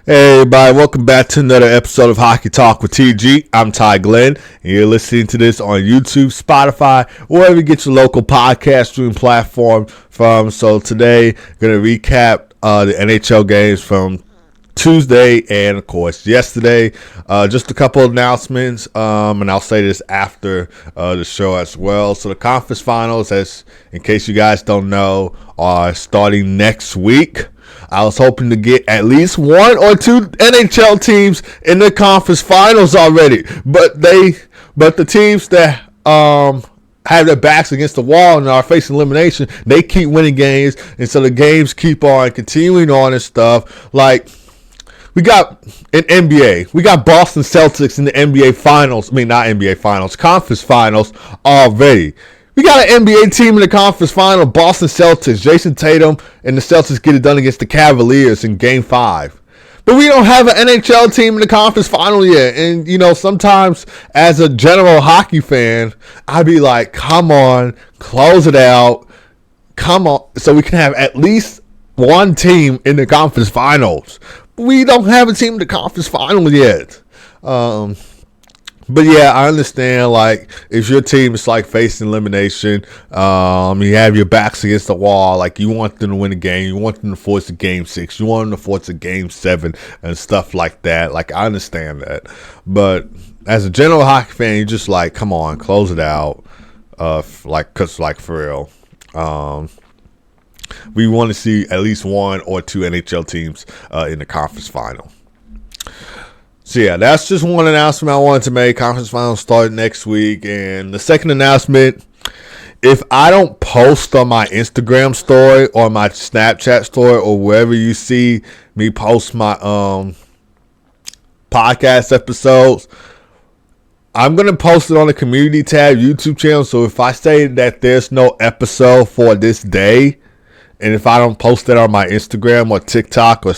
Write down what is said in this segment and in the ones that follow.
Hey everybody, welcome back to another episode of Hockey Talk with TG. I'm Ty Glenn, and you're listening to this on YouTube, Spotify, wherever you get your local podcast streaming platform from. So today, going to recap the NHL games from Tuesday and, of course, yesterday. Just a couple of announcements, and I'll say this after the show as well. So the conference finals, as in case you guys don't know, are starting next week. I was hoping to get at least one or two NHL teams in the conference finals already, but the teams that have their backs against the wall and are facing elimination, they keep winning games, and so the games keep on continuing on and stuff. Like, we got in NBA, we got Boston Celtics in the NBA finals. I mean, not NBA finals, conference finals already. We got an NBA team in the conference final, Boston Celtics. Jason Tatum and the Celtics get it done against the Cavaliers in Game 5. But we don't have an NHL team in the conference final yet. And, you know, sometimes as a general hockey fan, I'd be like, come on, close it out. Come on. So we can have at least one team in the conference finals. But we don't have a team in the conference final yet. But yeah, I understand, like, if your team is, like, facing elimination, you have your backs against the wall, like, you want them to win a game, you want them to force a Game 6, you want them to force a Game 7, and stuff like that. Like, I understand that. But as a general hockey fan, you're just like, come on, close it out. Because, for real. We want to see at least one or two NHL teams in the conference final. So yeah, that's just one announcement I wanted to make. Conference finals start next week. And the second announcement, if I don't post on my Instagram story or my Snapchat story or wherever you see me post my podcast episodes, I'm going to post it on the community tab YouTube channel. So if I say that there's no episode for this day, and if I don't post it on my Instagram or TikTok or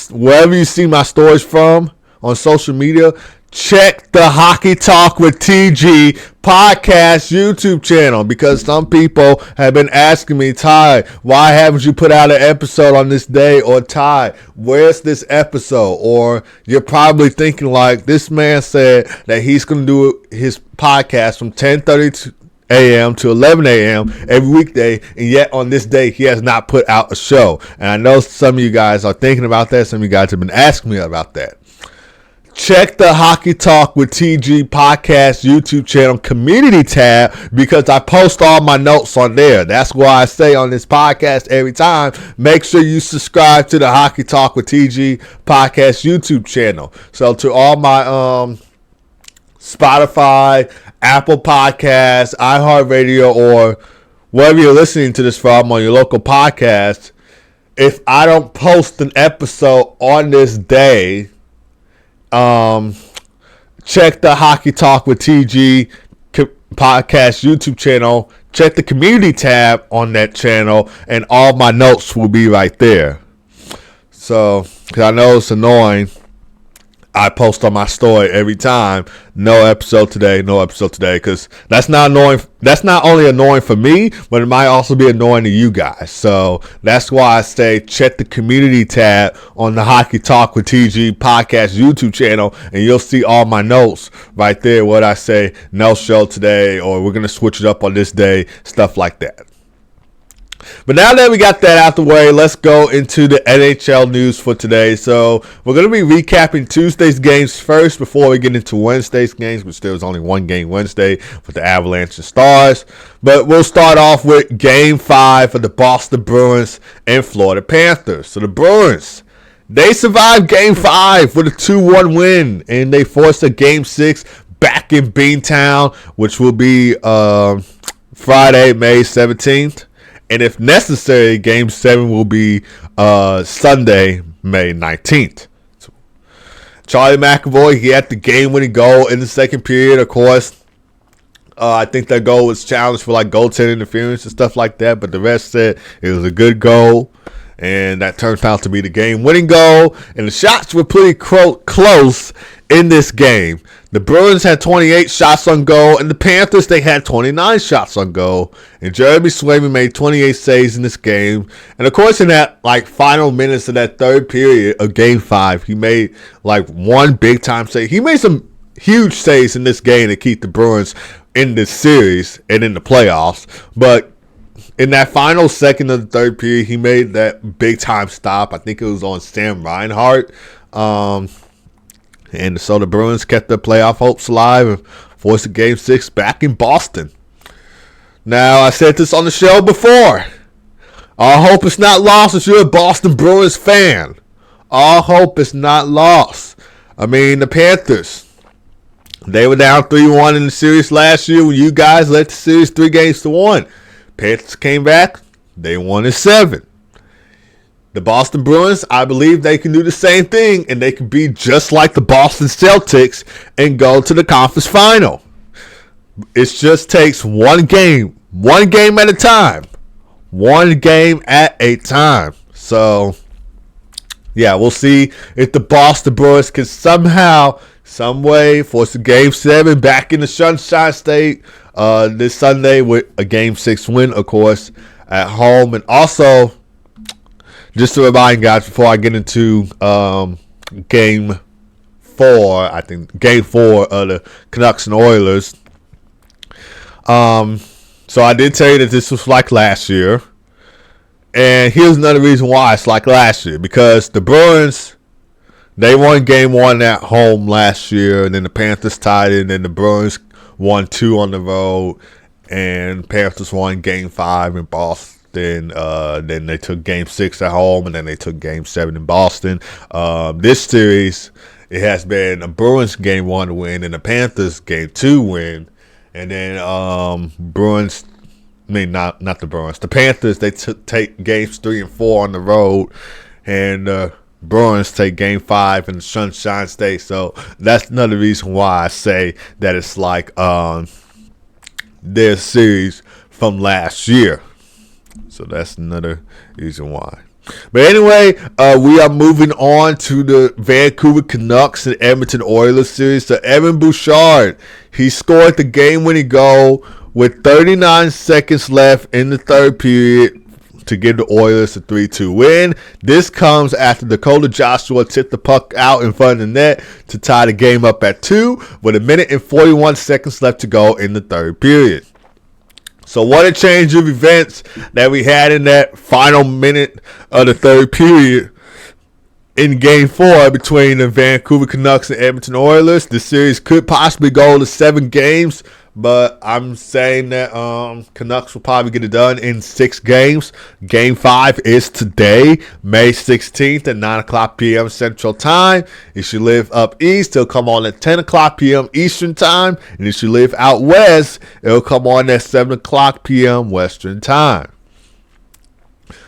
wherever you see my stories from, on social media, check the Hockey Talk with TG podcast YouTube channel, because some people have been asking me, Ty, why haven't you put out an episode on this day? Or Ty, where's this episode? Or you're probably thinking, like, this man said that he's going to do his podcast from 10:30 a.m. to 11 a.m. every weekday, and yet on this day he has not put out a show. And I know some of you guys are thinking about that. Some of you guys have been asking me about that. Check the Hockey Talk with TG podcast YouTube channel community tab, because I post all my notes on there. That's why I say on this podcast every time, make sure you subscribe to the Hockey Talk with TG podcast YouTube channel. So to all my Spotify, Apple Podcasts, iHeartRadio, or wherever you're listening to this from on your local podcast, if I don't post an episode on this day, check the Hockey Talk with TG podcast YouTube channel, check the community tab on that channel, and all my notes will be right there. So, because I know it's annoying, I post on my story every time, no episode today, because that's not annoying. That's not only annoying for me, but it might also be annoying to you guys. So that's why I say check the community tab on the Hockey Talk with TG podcast YouTube channel, and you'll see all my notes right there. What I say, no show today, or we're gonna switch it up on this day, stuff like that. But now that we got that out the way, let's go into the NHL news for today. So we're going to be recapping Tuesday's games first before we get into Wednesday's games, which there was only one game Wednesday with the Avalanche and Stars. But we'll start off with Game 5 for the Boston Bruins and Florida Panthers. So the Bruins, they survived Game 5 with a 2-1 win, and they forced a Game 6 back in Beantown, which will be Friday, May 17th. And if necessary, Game 7 will be Sunday, May 19th. So Charlie McAvoy, he had the game-winning goal in the second period, of course. I think that goal was challenged for, like, goaltending interference and stuff like that. But the rest said it was a good goal. And that turned out to be the game-winning goal. And the shots were pretty close in this game. The Bruins had 28 shots on goal, and the Panthers, they had 29 shots on goal. And Jeremy Swayman made 28 saves in this game. And, of course, in that, final minutes of that third period of Game 5, he made, one big-time save. He made some huge saves in this game to keep the Bruins in this series and in the playoffs. But in that final second of the third period, he made that big-time stop. I think it was on Sam Reinhart. And so the Bruins kept their playoff hopes alive and forced a Game 6 back in Boston. Now, I said this on the show before. Our hope is not lost if you're a Boston Bruins fan. Our hope is not lost. I mean, the Panthers, they were down 3-1 in the series last year when you guys led the series 3-1. Panthers came back. They won in 7. The Boston Bruins, I believe they can do the same thing, and they can be just like the Boston Celtics and go to the conference final. It just takes one game at a time. One game at a time. So, yeah, we'll see if the Boston Bruins can somehow, some way, force a Game 7 back in the Sunshine State this Sunday with a Game 6 win, of course, at home. And also, just to remind guys before I get into Game 4, I think Game 4 of the Canucks and Oilers. So I did tell you that this was like last year. And here's another reason why it's like last year. Because the Bruins, they won Game 1 at home last year. And then the Panthers tied it. And then the Bruins won 2 on the road. And Panthers won Game 5 in Boston. Then they took Game 6 at home, and then they took Game 7 in Boston. This series, it has been a Bruins Game 1 win and a Panthers Game 2 win. And then Bruins, not the Bruins, the Panthers, they take Games 3 and 4 on the road, and Bruins take Game 5 in the Sunshine State. So that's another reason why I say that it's like their series from last year. So that's another reason why. But anyway, we are moving on to the Vancouver Canucks and Edmonton Oilers series. So Evan Bouchard, he scored the game-winning goal with 39 seconds left in the third period to give the Oilers a 3-2 win. This comes after Dakota Joshua tipped the puck out in front of the net to tie the game up at 2 with 1 minute and 41 seconds left to go in the third period. So what a change of events that we had in that final minute of the third period in Game 4 between the Vancouver Canucks and Edmonton Oilers. The series could possibly go to 7 games, but I'm saying that Canucks will probably get it done in 6 games. Game 5 is today, May 16th at 9 o'clock p.m. Central Time. If you live up east, it'll come on at 10 o'clock p.m. Eastern Time. And if you live out west, it'll come on at 7 o'clock p.m. Western Time.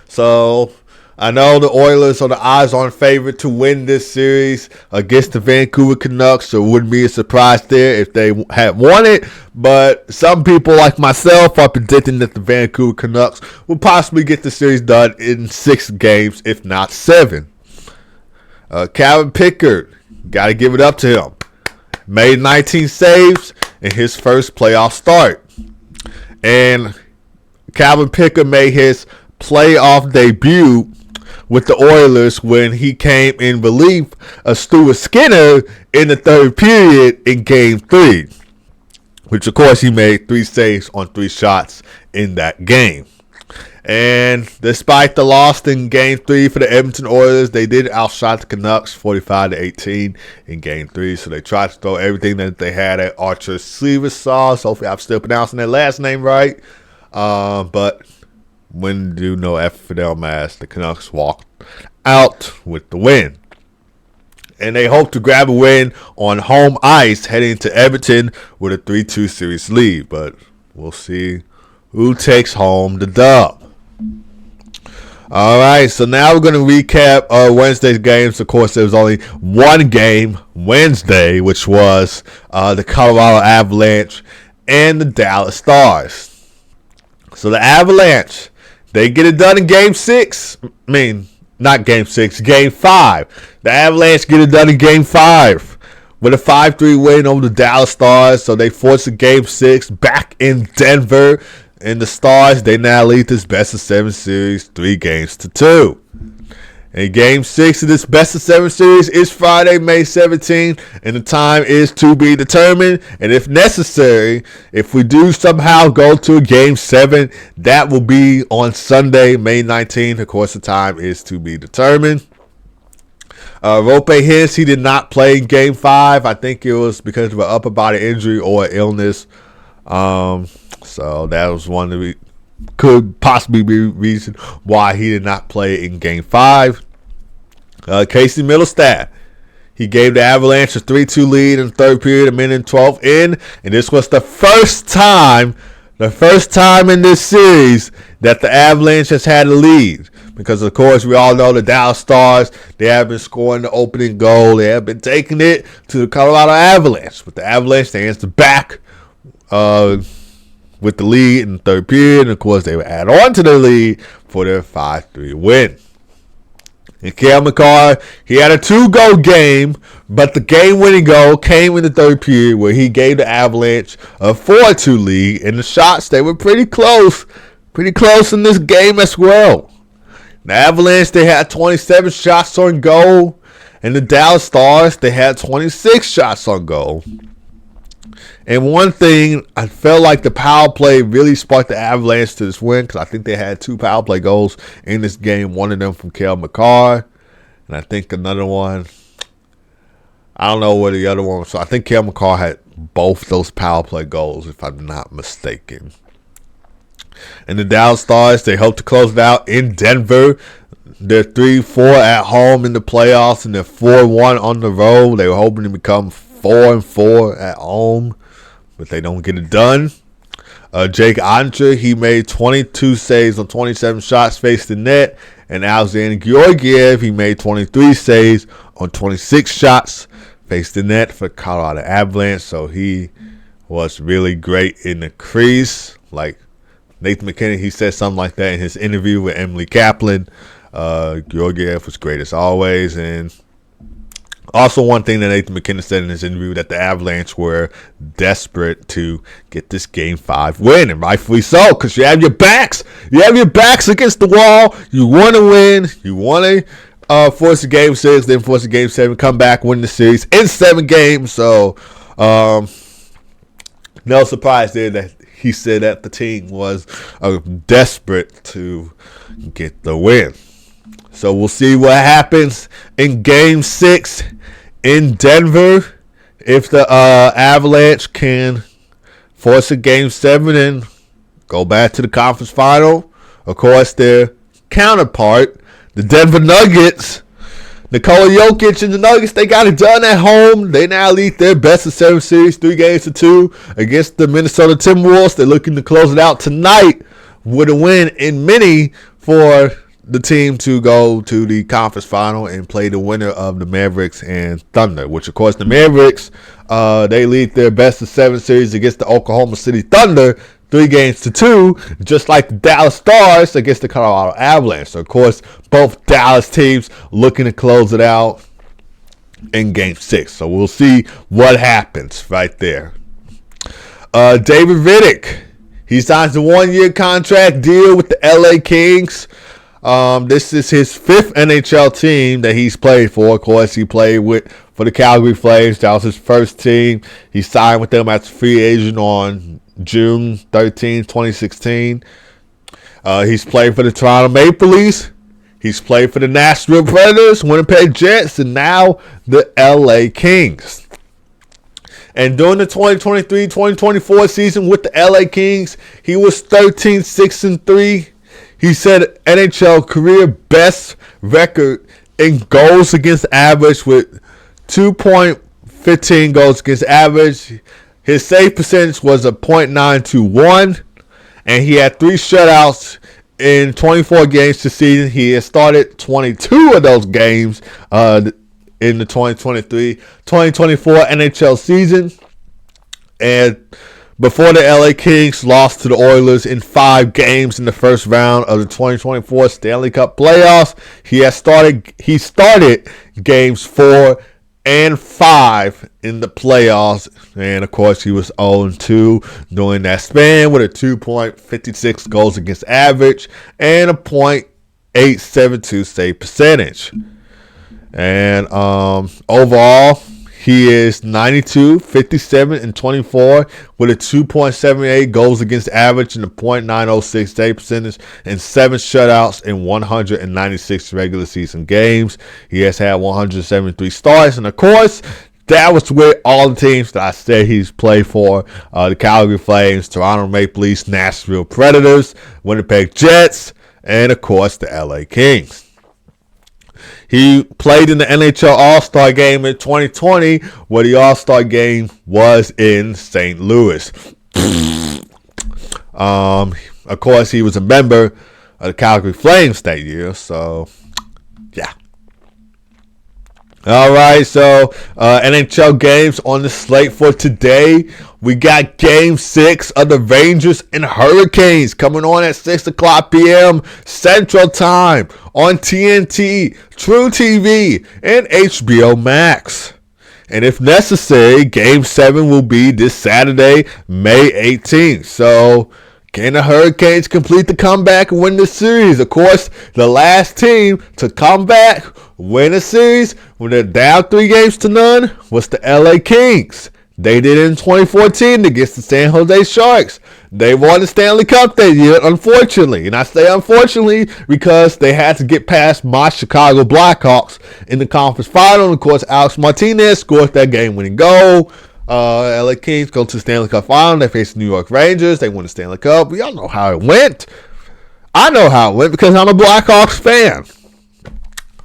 So I know the Oilers are the odds-on favorite to win this series against the Vancouver Canucks, so it wouldn't be a surprise there if they had won it. But some people like myself are predicting that the Vancouver Canucks will possibly get the series done in 6 games, if not 7. Calvin Pickard, got to give it up to him. Made 19 saves in his first playoff start. And Calvin Pickard made his playoff debut with the Oilers when he came in relief of Stuart Skinner in the third period in Game 3. Which, of course, he made 3 saves on 3 shots in that game. And despite the loss in Game 3 for the Edmonton Oilers, they did outshot the Canucks 45-18 in Game 3. So they tried to throw everything that they had at Archer Silversaw. Hopefully I'm still pronouncing that last name right. But when do no effort for Del Mas, the Canucks walked out with the win. And they hope to grab a win on home ice heading to Edmonton with a 3-2 series lead. But we'll see who takes home the dub. All right, so now we're going to recap Wednesday's games. Of course, there was only one game Wednesday, which was the Colorado Avalanche and the Dallas Stars. So the Avalanche, they get it done in Game 6. I mean, not Game 6, Game 5. The Avalanche get it done in Game 5 with a 5-3 win over the Dallas Stars. So they forced a Game 6 back in Denver. And the Stars, they now lead this best-of-7 series 3-2. And Game 6 of this best-of-7 series is Friday, May 17th, and the time is to be determined. And if necessary, if we do somehow go to a Game 7, that will be on Sunday, May 19th. Of course, the time is to be determined. Rope Hicks, he did not play in Game 5. I think it was because of an upper body injury or illness. So that was one of the could possibly be the reason why he did not play in Game 5. Casey Middlestat, he gave the Avalanche a 3-2 lead in the third period, a minute and 12 in, and this was the first time in this series that the Avalanche has had a lead. Because, of course, we all know the Dallas Stars, they have been scoring the opening goal. They have been taking it to the Colorado Avalanche. But the Avalanche, they answered back with the lead in the third period. And, of course, they would add on to the lead for their 5-3 win. And Cale Makar, he had a 2-goal game, but the game-winning goal came in the third period where he gave the Avalanche a 4-2 lead. And the shots, they were pretty close in this game as well. The Avalanche, they had 27 shots on goal, and the Dallas Stars, they had 26 shots on goal. And one thing, I felt like the power play really sparked the Avalanche to this win because I think they had 2 power play goals in this game. One of them from Cale Makar, and I think another one, I don't know where the other one was. So I think Cale Makar had both those power play goals, if I'm not mistaken. And the Dallas Stars, they hope to close it out in Denver. They're 3-4 at home in the playoffs, and they're 4-1 on the road. They were hoping to become 4-4 at home, but they don't get it done. Jake Oettinger, he made 22 saves on 27 shots faced the net. And Alexander Georgiev, he made 23 saves on 26 shots faced the net for Colorado Avalanche. So he was really great in the crease. Like Nathan McKinnon, he said something like that in his interview with Emily Kaplan. Georgiev was great as always. And also one thing that Nathan McKinnon said in his interview, that the Avalanche were desperate to get this Game 5 win. And rightfully so, because you have your backs. You have your backs against the wall. You want to win. You want to force a Game 6, then force a Game 7, come back, win the series in 7 games. So, no surprise there that he said that the team was desperate to get the win. So we'll see what happens in Game 6 in Denver. If the Avalanche can force a Game 7 and go back to the conference final. Of course, their counterpart, the Denver Nuggets, Nikola Jokic and the Nuggets, they got it done at home. They now lead their best-of-7 series 3-2 against the Minnesota Timberwolves. They're looking to close it out tonight with a win in mini for the team to go to the conference final and play the winner of the Mavericks and Thunder, which, of course, the Mavericks, they lead their best-of-7 series against the Oklahoma City Thunder 3-2, just like the Dallas Stars against the Colorado Avalanche. So, of course, both Dallas teams looking to close it out in Game 6. So, we'll see what happens right there. David Riddick, he signs a 1-year contract deal with the LA Kings. This is his 5th NHL team that he's played for. Of course, he played for the Calgary Flames. That was his first team. He signed with them as a free agent on June 13, 2016. He's played for the Toronto Maple Leafs. He's played for the Nashville Predators, Winnipeg Jets, and now the LA Kings. And during the 2023-2024 season with the LA Kings, he was 13-6-3. He set NHL career best record in goals against average with 2.15 goals against average. His save percentage was a .921, and he had 3 shutouts in 24 games this season. He has started 22 of those games in the 2023-2024 NHL season. And before the LA Kings lost to the Oilers in 5 games in the first round of the 2024 Stanley Cup playoffs, he started games 4 in the playoffs. And of course, he was 0-2 during that span with a 2.56 goals against average and a .872 save percentage. And overall, he is 92, 57, and 24 with a 2.78 goals against average and a .906 save percentage and 7 shutouts in 196 regular season games. He has had 173 starts, and of course, that was with all the teams that I said he's played for. The Calgary Flames, Toronto Maple Leafs, Nashville Predators, Winnipeg Jets, and of course, the LA Kings. He played in the NHL All-Star Game in 2020, where the All-Star Game was in St. Louis. Of course, he was a member of the Calgary Flames that year, so yeah. All right, so NHL games on the slate for today. We got Game 6 of the Rangers and Hurricanes coming on at 6 o'clock p.m. Central Time on TNT, True TV, and HBO Max. And if necessary, Game 7 will be this Saturday, May 18th. So, can the Hurricanes complete the comeback and win the series? Of course, the last team to come back, win a series when they're down 3-0 was the LA Kings. They did it in 2014 against the San Jose Sharks. They won the Stanley Cup that year, unfortunately. And I say unfortunately because they had to get past my Chicago Blackhawks in the conference final. And of course, Alex Martinez scored that game-winning goal. LA Kings go to the Stanley Cup final. They face the New York Rangers. They win the Stanley Cup. We all know how it went. I know how it went because I'm a Blackhawks fan.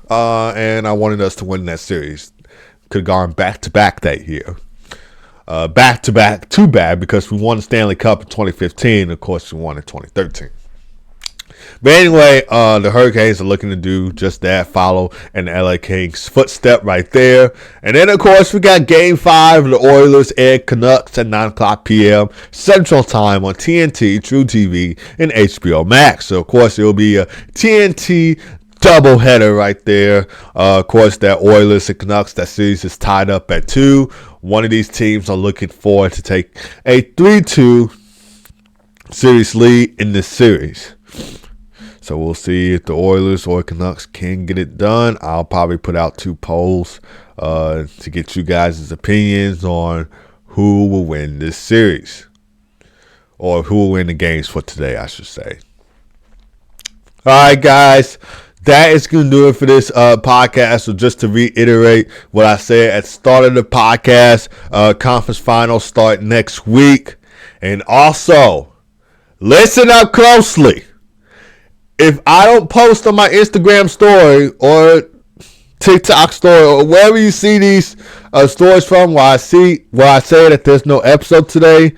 And I wanted us to win that series. Could have gone back-to-back that year. Back-to-back, too bad, because we won the Stanley Cup in 2015. Of course, we won in 2013. But anyway, the Hurricanes are looking to do just that, follow in the LA Kings' footstep right there. And then, of course, we got Game 5 of the Oilers and Canucks at 9 o'clock p.m. Central Time on TNT, True TV, and HBO Max. So, of course, it will be a TNT doubleheader right there. Of course, that Oilers and Canucks, that series is tied up at 2. One of these teams are looking forward to take a 3-2 series lead in this series. So we'll see if the Oilers or Canucks can get it done. I'll probably put out 2 polls to get you guys' opinions on who will win this series. Or who will win the games for today, I should say. All right, guys. That is going to do it for this podcast. So just to reiterate what I said at the start of the podcast, conference finals start next week. And also, listen up closely. If I don't post on my Instagram story or TikTok story or wherever you see these stories from where I say that there's no episode today,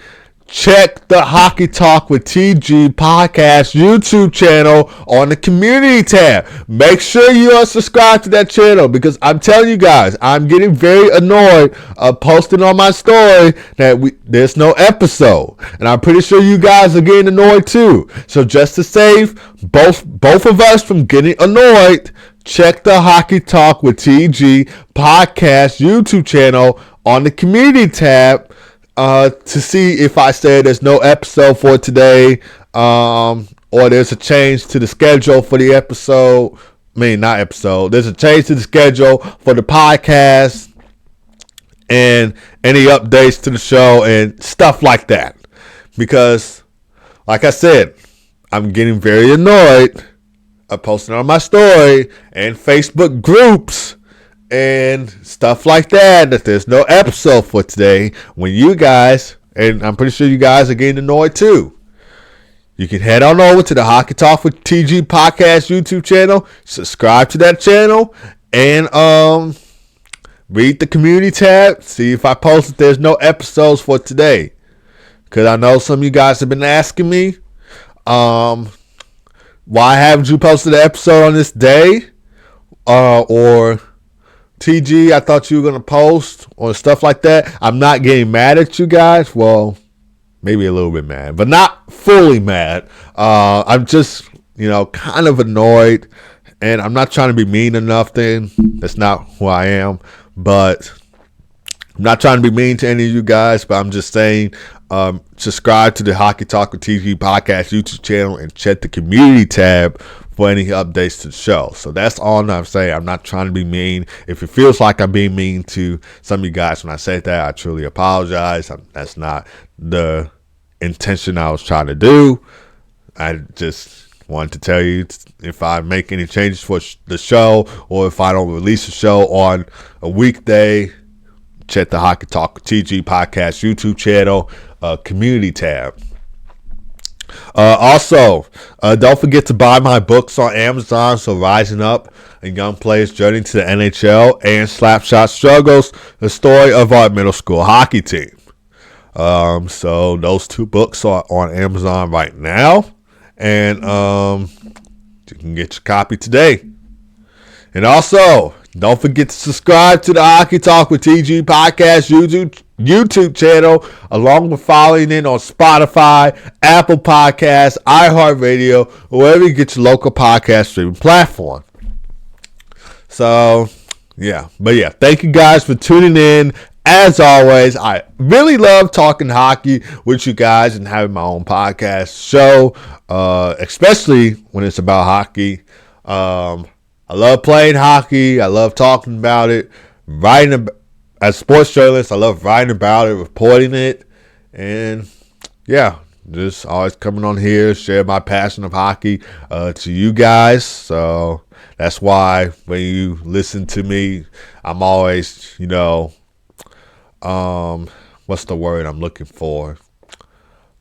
check the Hockey Talk with TG podcast YouTube channel on the community tab. Make sure you are subscribed to that channel because I'm telling you guys, I'm getting very annoyed of posting on my story that there's no episode. And I'm pretty sure you guys are getting annoyed too. So just to save both of us from getting annoyed, check the Hockey Talk with TG podcast YouTube channel on the community tab to see if I said there's no episode for today, or there's a change to the schedule for the episode. There's a change to the schedule for the podcast and any updates to the show and stuff like that. Because, like I said, I'm getting very annoyed of posting on my story and Facebook groups and stuff like that there's no episode for today when you guys, and I'm pretty sure you guys are getting annoyed too. You can head on over to the Hockey Talk with TG podcast YouTube channel, subscribe to that channel, and read the community tab, see if I posted there's no episodes for today. Because I know some of you guys have been asking me, why haven't you posted an episode on this day? Or TG, I thought you were going to post or stuff like that. I'm not getting mad at you guys. Well, maybe a little bit mad, but not fully mad. I'm just, kind of annoyed, and I'm not trying to be mean or nothing. That's not who I am. But I'm not trying to be mean to any of you guys, but I'm just saying, subscribe to the Hockey Talk with TG podcast YouTube channel and check the community tab for any updates to the show. So that's all I'm saying. I'm not trying to be mean. If it feels like I'm being mean to some of you guys when I say that, I truly apologize. That's not the intention I was trying to do. I just wanted to tell you, if I make any changes for the show, or if I don't release a show on a weekday, check the Hockey Talk TG podcast YouTube channel, community tab. Also, don't forget to buy my books on Amazon. So, Rising Up, a young player's journey to the NHL, and Slapshot Struggles, the story of our middle school hockey team. So those two books are on Amazon right now, and you can get your copy today. And also, don't forget to subscribe to the Hockey Talk with TG podcast YouTube channel, along with following it on Spotify, Apple Podcasts, iHeartRadio, wherever you get your local podcast streaming platform. So, yeah. But yeah, thank you guys for tuning in. As always, I really love talking hockey with you guys and having my own podcast show, especially when it's about hockey. I love playing hockey. I love talking about it. As a sports journalist, I love writing about it, reporting it. And yeah, just always coming on here, share my passion of hockey to you guys. So that's why when you listen to me, I'm always, what's the word I'm looking for?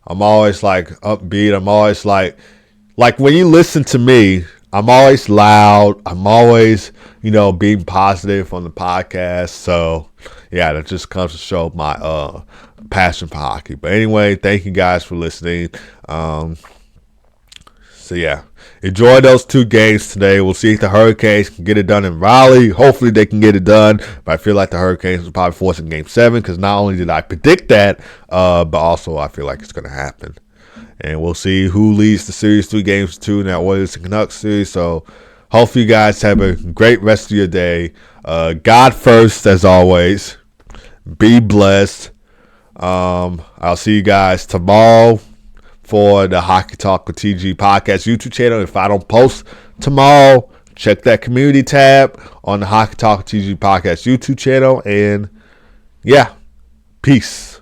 I'm always like upbeat. I'm always like when you listen to me, I'm always loud. I'm always, being positive on the podcast. So, yeah, that just comes to show my passion for hockey. But anyway, thank you guys for listening. So, yeah, enjoy those two games today. We'll see if the Hurricanes can get it done in Raleigh. Hopefully they can get it done. But I feel like the Hurricanes will probably force in Game 7, because not only did I predict that, but also I feel like it's going to happen. And we'll see who leads the series 3-2 in that Oilers and Canucks series. So hopefully you guys have a great rest of your day. God first, as always. Be blessed. I'll see you guys tomorrow for the Hockey Talk with TG podcast YouTube channel. If I don't post tomorrow, check that community tab on the Hockey Talk with TG podcast YouTube channel. And yeah, peace.